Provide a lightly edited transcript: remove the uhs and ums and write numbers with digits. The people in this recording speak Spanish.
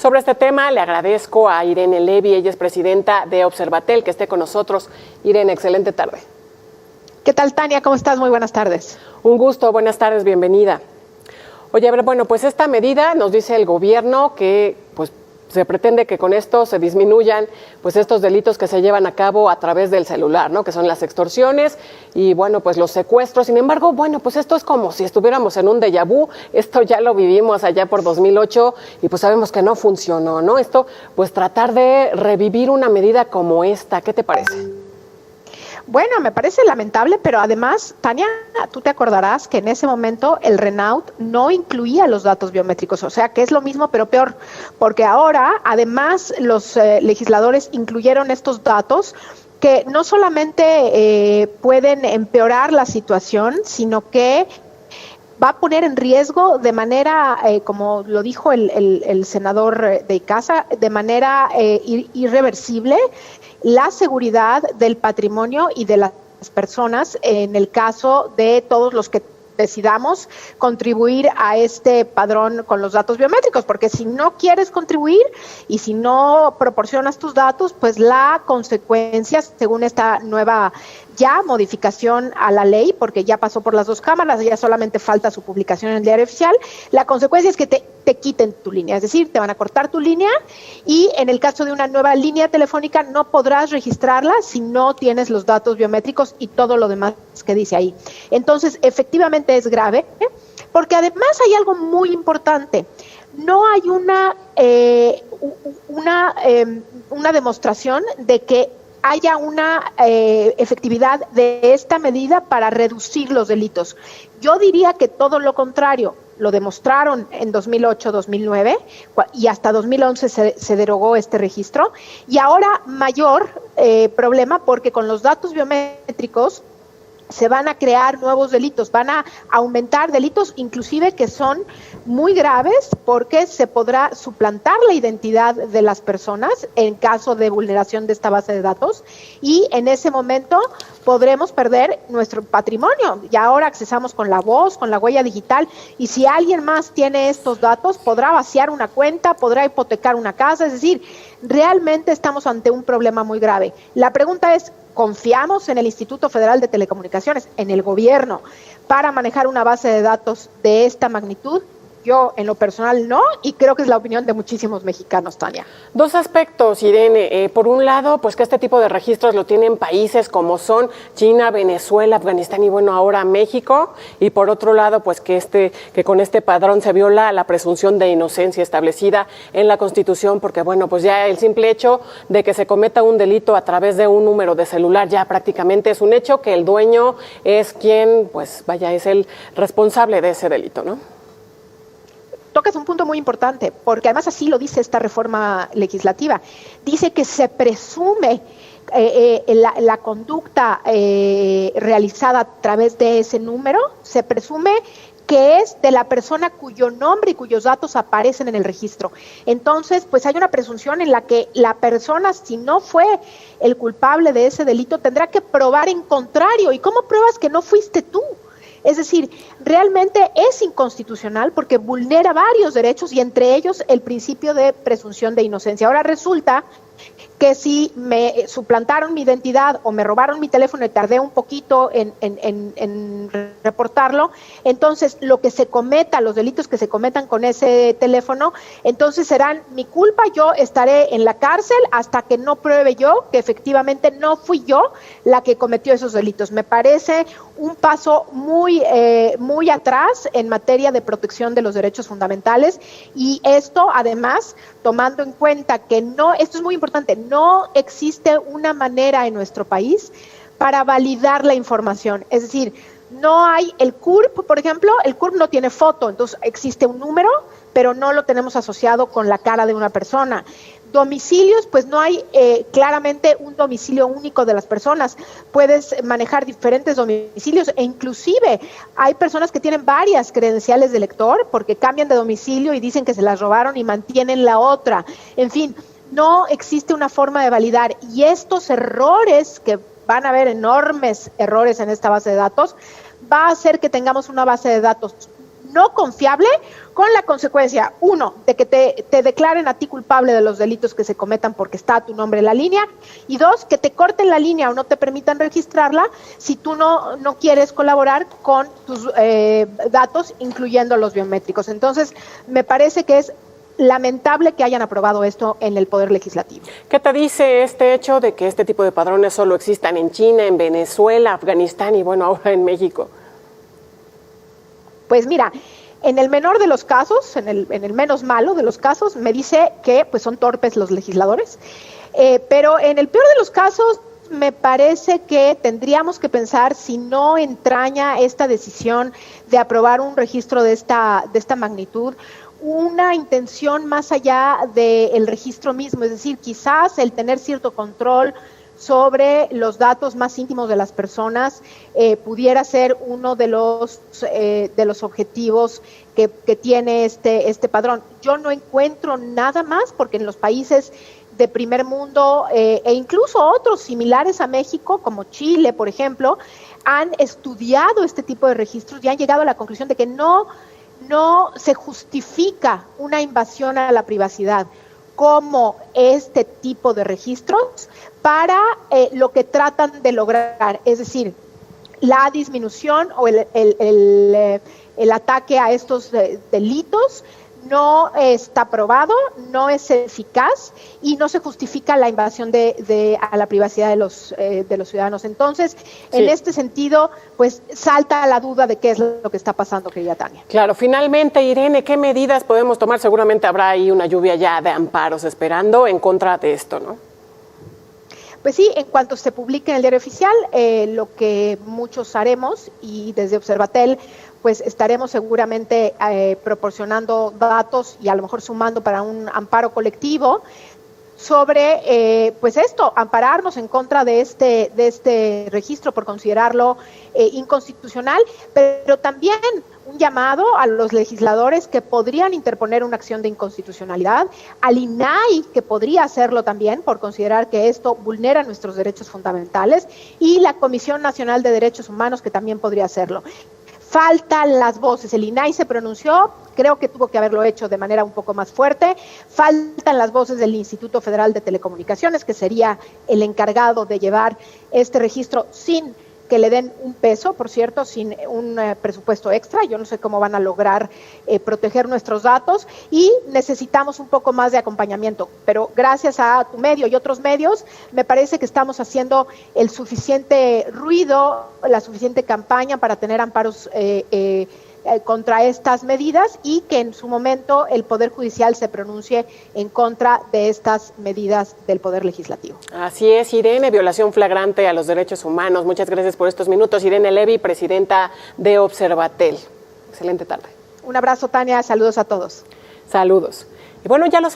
Sobre este tema le agradezco a Irene Levy, ella es presidenta de Observatel, que esté con nosotros. Irene, excelente tarde. ¿Qué tal, Tania? ¿Cómo estás? Muy buenas tardes. Un gusto, buenas tardes, bienvenida. Oye, a ver, bueno, pues esta medida nos dice el gobierno que pues se pretende que con esto se disminuyan pues estos delitos que se llevan a cabo a través del celular, ¿no? Que son las extorsiones y bueno, pues los secuestros. Sin embargo, bueno, pues esto es como si estuviéramos en un déjà vu. Esto ya lo vivimos allá por 2008 y pues sabemos que no funcionó, ¿no? Esto, pues tratar de revivir una medida como esta, ¿qué te parece? Bueno, me parece lamentable, pero además, Tania, tú te acordarás que en ese momento el RENAUT no incluía los datos biométricos, o sea que es lo mismo pero peor, porque ahora además los legisladores incluyeron estos datos que no solamente pueden empeorar la situación, sino que va a poner en riesgo de manera, como lo dijo el senador de Icaza, de manera irreversible la seguridad del patrimonio y de las personas en el caso de todos los que decidamos contribuir a este padrón con los datos biométricos, porque si no quieres contribuir y si no proporcionas tus datos, pues la consecuencia, según esta nueva ya modificación a la ley, porque ya pasó por las dos cámaras, ya solamente falta su publicación en el diario oficial, la consecuencia es que te quiten tu línea, es decir, te van a cortar tu línea y en el caso de una nueva línea telefónica no podrás registrarla si no tienes los datos biométricos y todo lo demás que dice ahí. Entonces, efectivamente es grave, porque además hay algo muy importante. No hay una demostración de que haya una efectividad de esta medida para reducir los delitos. Yo diría que todo lo contrario. Lo demostraron en 2008, 2009 y hasta 2011 se derogó este registro. Y ahora mayor problema porque con los datos biométricos se van a crear nuevos delitos, van a aumentar delitos inclusive que son muy graves porque se podrá suplantar la identidad de las personas en caso de vulneración de esta base de datos y en ese momento podremos perder nuestro patrimonio. Y ahora accesamos con la voz, con la huella digital y si alguien más tiene estos datos podrá vaciar una cuenta, podrá hipotecar una casa, es decir, realmente estamos ante un problema muy grave. La pregunta es, ¿confiamos en el Instituto Federal de Telecomunicaciones, en el gobierno, para manejar una base de datos de esta magnitud? Yo, en lo personal, no, y creo que es la opinión de muchísimos mexicanos, Tania. Dos aspectos, Irene. Por un lado, pues que este tipo de registros lo tienen países como son China, Venezuela, Afganistán y bueno, ahora México. Y por otro lado, pues que con este padrón se viola la presunción de inocencia establecida en la Constitución, porque bueno, pues ya el simple hecho de que se cometa un delito a través de un número de celular ya prácticamente es un hecho que el dueño es quien, pues vaya, es el responsable de ese delito, ¿no? Tocas un punto muy importante, porque además así lo dice esta reforma legislativa. Dice que se presume la conducta realizada a través de ese número, se presume que es de la persona cuyo nombre y cuyos datos aparecen en el registro. Entonces, pues hay una presunción en la que la persona, si no fue el culpable de ese delito, tendrá que probar en contrario. ¿Y cómo pruebas que no fuiste tú? Es decir, realmente es inconstitucional porque vulnera varios derechos y entre ellos el principio de presunción de inocencia. Ahora resulta que si me suplantaron mi identidad o me robaron mi teléfono y tardé un poquito en reportarlo, entonces lo que se cometa, los delitos que se cometan con ese teléfono, entonces serán mi culpa, yo estaré en la cárcel hasta que no pruebe yo que efectivamente no fui yo la que cometió esos delitos. Me parece un paso muy atrás en materia de protección de los derechos fundamentales y esto además tomando en cuenta que esto es muy importante, no existe una manera en nuestro país para validar la información. Es decir, no hay el CURP, por ejemplo, el CURP no tiene foto, entonces existe un número, pero no lo tenemos asociado con la cara de una persona. Domicilios, pues no hay claramente un domicilio único de las personas. Puedes manejar diferentes domicilios e inclusive hay personas que tienen varias credenciales de lector porque cambian de domicilio y dicen que se las robaron y mantienen la otra. En fin, no existe una forma de validar y estos errores, que van a haber enormes errores en esta base de datos, va a hacer que tengamos una base de datos no confiable, con la consecuencia, 1, de que te declaren a ti culpable de los delitos que se cometan porque está tu nombre en la línea, y 2, que te corten la línea o no te permitan registrarla si tú no quieres colaborar con tus datos, incluyendo los biométricos. Entonces, me parece que es lamentable que hayan aprobado esto en el Poder Legislativo. ¿Qué te dice este hecho de que este tipo de padrones solo existan en China, en Venezuela, Afganistán y bueno, ahora en México? Pues mira, en el menor de los casos, en el menos malo de los casos, me dice que pues son torpes los legisladores, pero en el peor de los casos me parece que tendríamos que pensar si no entraña esta decisión de aprobar un registro de esta magnitud una intención más allá del registro mismo, es decir, quizás el tener cierto control sobre los datos más íntimos de las personas pudiera ser uno de los objetivos que tiene este padrón. Yo no encuentro nada más porque en los países de primer mundo e incluso otros similares a México, como Chile, por ejemplo, han estudiado este tipo de registros y han llegado a la conclusión de que no se justifica una invasión a la privacidad como este tipo de registros para lo que tratan de lograr, es decir, la disminución o el ataque a estos delitos no está probado, no es eficaz y no se justifica la invasión a la privacidad de los ciudadanos. Entonces, sí, en este sentido, pues salta la duda de qué es lo que está pasando, querida Tania. Claro, finalmente, Irene, ¿qué medidas podemos tomar? Seguramente habrá ahí una lluvia ya de amparos esperando en contra de esto, ¿no? Pues sí, en cuanto se publique en el diario oficial, lo que muchos haremos y desde Observatel pues estaremos seguramente proporcionando datos y a lo mejor sumando para un amparo colectivo sobre, pues esto, ampararnos en contra de este registro por considerarlo inconstitucional, pero también un llamado a los legisladores que podrían interponer una acción de inconstitucionalidad, al INAI, que podría hacerlo también por considerar que esto vulnera nuestros derechos fundamentales, y la Comisión Nacional de Derechos Humanos, que también podría hacerlo. Faltan las voces, el INAI se pronunció, creo que tuvo que haberlo hecho de manera un poco más fuerte, faltan las voces del Instituto Federal de Telecomunicaciones, que sería el encargado de llevar este registro sin que le den un peso, por cierto, sin un presupuesto extra. Yo no sé cómo van a lograr proteger nuestros datos y necesitamos un poco más de acompañamiento, pero gracias a tu medio y otros medios, me parece que estamos haciendo el suficiente ruido, la suficiente campaña para tener amparos contra estas medidas y que en su momento el Poder Judicial se pronuncie en contra de estas medidas del Poder Legislativo. Así es, Irene, violación flagrante a los derechos humanos. Muchas gracias por estos minutos. Irene Levy, presidenta de Observatel. Excelente tarde. Un abrazo, Tania. Saludos a todos. Saludos. Y bueno, ya lo saben.